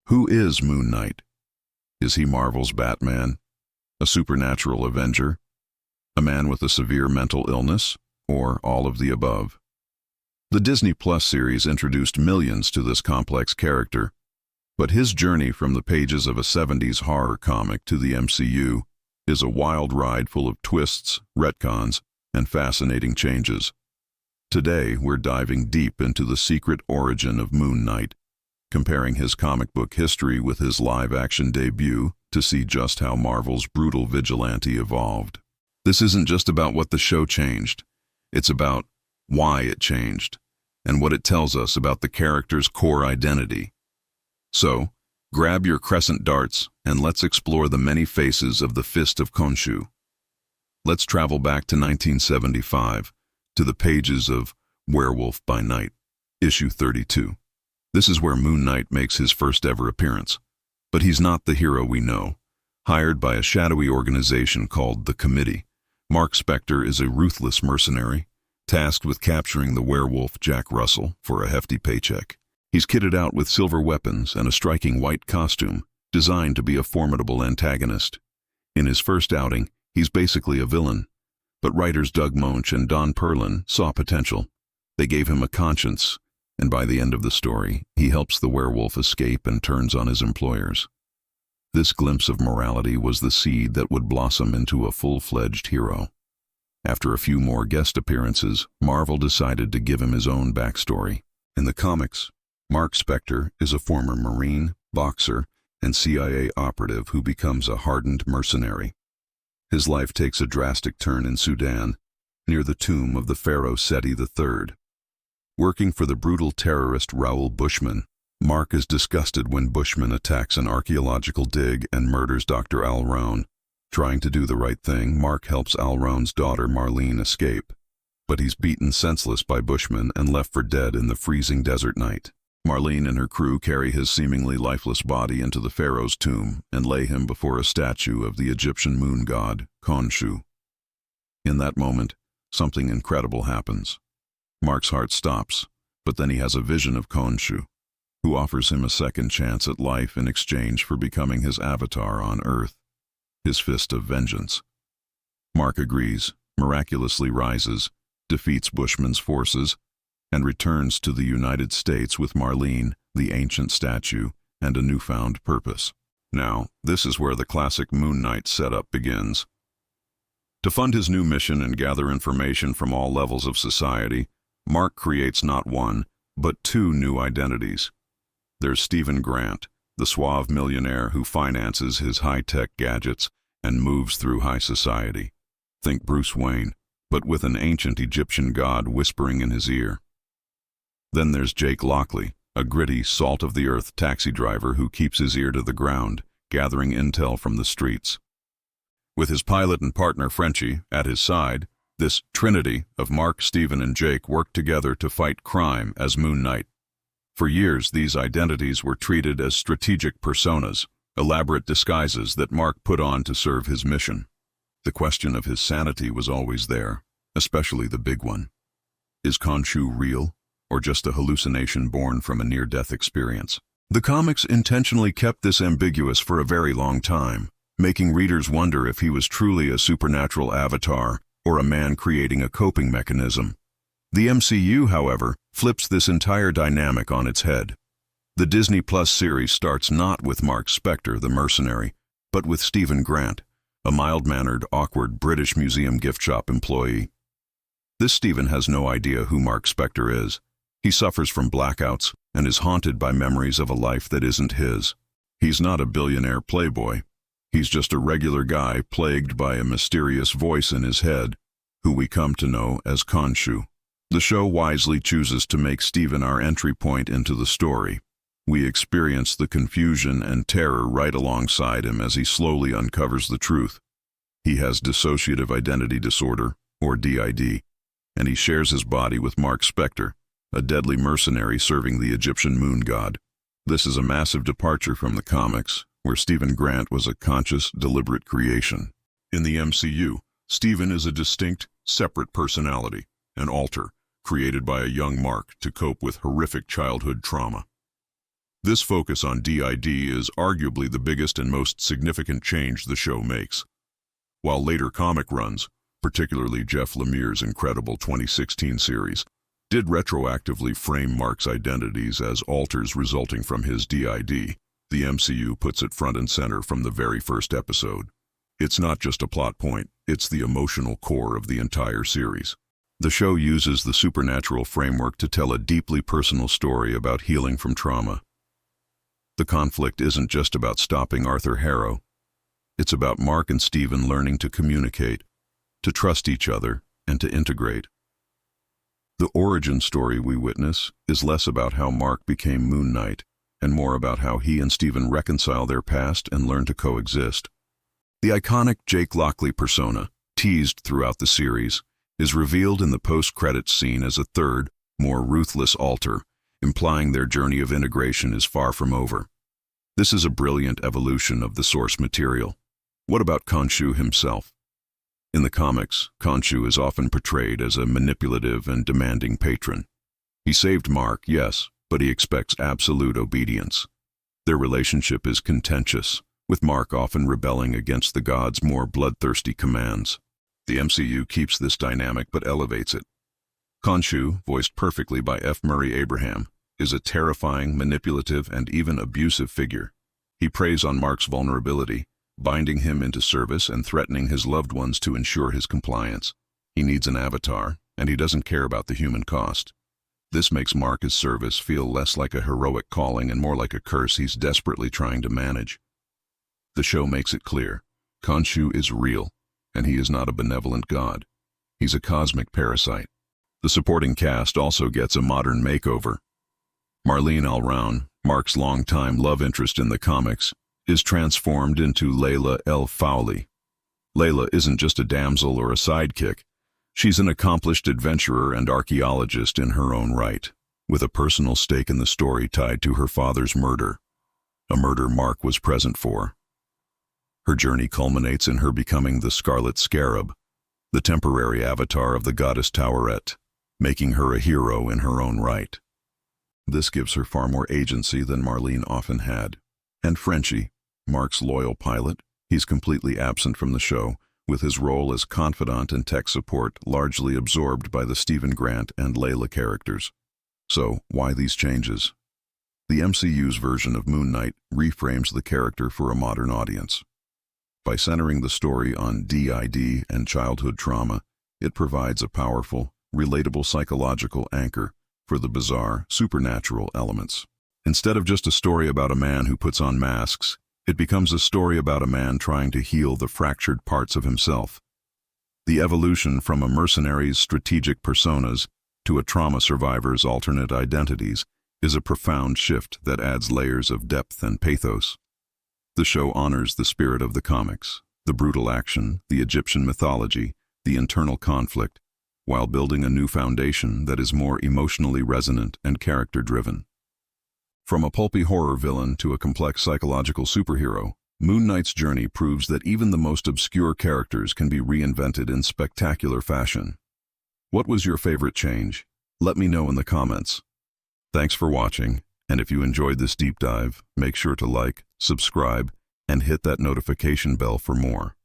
Who is Moon Knight? Is he Marvel's Batman, a supernatural avenger, a man with a severe mental illness, or all of the above? The Disney Plus series introduced millions to this complex character, but his journey from the pages of a 70s horror comic to the MCU is a wild ride full of twists, retcons, and fascinating changes. Today, we're diving deep into the secret origin of Moon Knight, comparing his comic book history with his live-action debut to see just how Marvel's brutal vigilante evolved. This isn't just about what the show changed. It's about why it changed, and what it tells us about the character's core identity. So, grab your crescent darts and let's explore the many faces of the Fist of Khonshu. Let's travel back to 1975, to the pages of Werewolf by Night, issue 32. This is where Moon Knight makes his first ever appearance. But he's not the hero we know. Hired by a shadowy organization called the Committee, Marc Spector is a ruthless mercenary, tasked with capturing the werewolf Jack Russell for a hefty paycheck. He's kitted out with silver weapons and a striking white costume, designed to be a formidable antagonist. In his first outing, he's basically a villain. But writers Doug Moench and Don Perlin saw potential. They gave him a conscience, and by the end of the story, he helps the werewolf escape and turns on his employers. This glimpse of morality was the seed that would blossom into a full-fledged hero. After a few more guest appearances, Marvel decided to give him his own backstory. In the comics, Marc Spector is a former Marine, boxer, and CIA operative who becomes a hardened mercenary. His life takes a drastic turn in Sudan, near the tomb of the pharaoh Seti III. Working for the brutal terrorist Raoul Bushman, Marc is disgusted when Bushman attacks an archaeological dig and murders Dr. Al Roan. Trying to do the right thing, Marc helps Al Roan's daughter Marlene escape, but he's beaten senseless by Bushman and left for dead in the freezing desert night. Marlene and her crew carry his seemingly lifeless body into the pharaoh's tomb and lay him before a statue of the Egyptian moon god, Khonshu. In that moment, something incredible happens. Marc's heart stops, but then he has a vision of Khonshu, who offers him a second chance at life in exchange for becoming his avatar on Earth, his fist of vengeance. Marc agrees, miraculously rises, defeats Bushman's forces, and returns to the United States with Marlene, the ancient statue, and a newfound purpose. Now, this is where the classic Moon Knight setup begins. To fund his new mission and gather information from all levels of society, Marc creates not one, but two new identities. There's Stephen Grant, the suave millionaire who finances his high-tech gadgets and moves through high society. Think Bruce Wayne, but with an ancient Egyptian god whispering in his ear. Then there's Jake Lockley, a gritty, salt-of-the-earth taxi driver who keeps his ear to the ground, gathering intel from the streets. With his pilot and partner Frenchie at his side, this trinity of Marc, Stephen, and Jake work together to fight crime as Moon Knight. For years, these identities were treated as strategic personas, elaborate disguises that Marc put on to serve his mission. The question of his sanity was always there, especially the big one. Is Khonshu real, or just a hallucination born from a near-death experience? The comics intentionally kept this ambiguous for a very long time, making readers wonder if he was truly a supernatural avatar or a man creating a coping mechanism. The MCU, however, flips this entire dynamic on its head. The Disney Plus series starts not with Marc Spector, the mercenary, but with Stephen Grant, a mild-mannered, awkward British museum gift shop employee. This Stephen has no idea who Marc Spector is. He suffers from blackouts and is haunted by memories of a life that isn't his. He's not a billionaire playboy. He's just a regular guy plagued by a mysterious voice in his head, who we come to know as Khonshu. The show wisely chooses to make Stephen our entry point into the story. We experience the confusion and terror right alongside him as he slowly uncovers the truth. He has dissociative identity disorder, or DID, and he shares his body with Marc Spector, a deadly mercenary serving the Egyptian moon god. This is a massive departure from the comics, where Stephen Grant was a conscious, deliberate creation. In the MCU, Stephen is a distinct, separate personality, an alter, created by a young Marc to cope with horrific childhood trauma. This focus on DID is arguably the biggest and most significant change the show makes. While later comic runs, particularly Jeff Lemire's incredible 2016 series, did retroactively frame Marc's identities as alters resulting from his DID, the MCU puts it front and center from the very first episode. It's not just a plot point, it's the emotional core of the entire series. The show uses the supernatural framework to tell a deeply personal story about healing from trauma. The conflict isn't just about stopping Arthur Harrow. It's about Marc and Steven learning to communicate, to trust each other, and to integrate. The origin story we witness is less about how Marc became Moon Knight, and more about how he and Steven reconcile their past and learn to coexist. The iconic Jake Lockley persona, teased throughout the series, is revealed in the post-credits scene as a third, more ruthless alter, implying their journey of integration is far from over. This is a brilliant evolution of the source material. What about Khonshu himself? In the comics, Khonshu is often portrayed as a manipulative and demanding patron. He saved Marc, yes, but he expects absolute obedience. Their relationship is contentious, with Marc often rebelling against the god's more bloodthirsty commands. The MCU keeps this dynamic but elevates it. Khonshu, voiced perfectly by F. Murray Abraham, is a terrifying, manipulative, and even abusive figure. He preys on Marc's vulnerability, binding him into service and threatening his loved ones to ensure his compliance. He needs an avatar, and he doesn't care about the human cost. This makes Marc's service feel less like a heroic calling and more like a curse he's desperately trying to manage. The show makes it clear. Khonshu is real, and he is not a benevolent god. He's a cosmic parasite. The supporting cast also gets a modern makeover. Marlene Alraun, Marc's longtime love interest in the comics, is transformed into Layla El Fowley. Layla isn't just a damsel or a sidekick. She's an accomplished adventurer and archaeologist in her own right, with a personal stake in the story tied to her father's murder, a murder Marc was present for. Her journey culminates in her becoming the Scarlet Scarab, the temporary avatar of the goddess Taweret, making her a hero in her own right. This gives her far more agency than Marlene often had. And Frenchie, Marc's loyal pilot, he's completely absent from the show, with his role as confidant and tech support largely absorbed by the Stephen Grant and Layla characters. So, why these changes? The MCU's version of Moon Knight reframes the character for a modern audience. By centering the story on DID and childhood trauma, it provides a powerful, relatable psychological anchor for the bizarre, supernatural elements. Instead of just a story about a man who puts on masks, it becomes a story about a man trying to heal the fractured parts of himself. The evolution from a mercenary's strategic personas to a trauma survivor's alternate identities is a profound shift that adds layers of depth and pathos. The show honors the spirit of the comics, the brutal action, the Egyptian mythology, the internal conflict, while building a new foundation that is more emotionally resonant and character-driven. From a pulpy horror villain to a complex psychological superhero, Moon Knight's journey proves that even the most obscure characters can be reinvented in spectacular fashion. What was your favorite change? Let me know in the comments. Thanks for watching, and if you enjoyed this deep dive, make sure to like, subscribe, and hit that notification bell for more.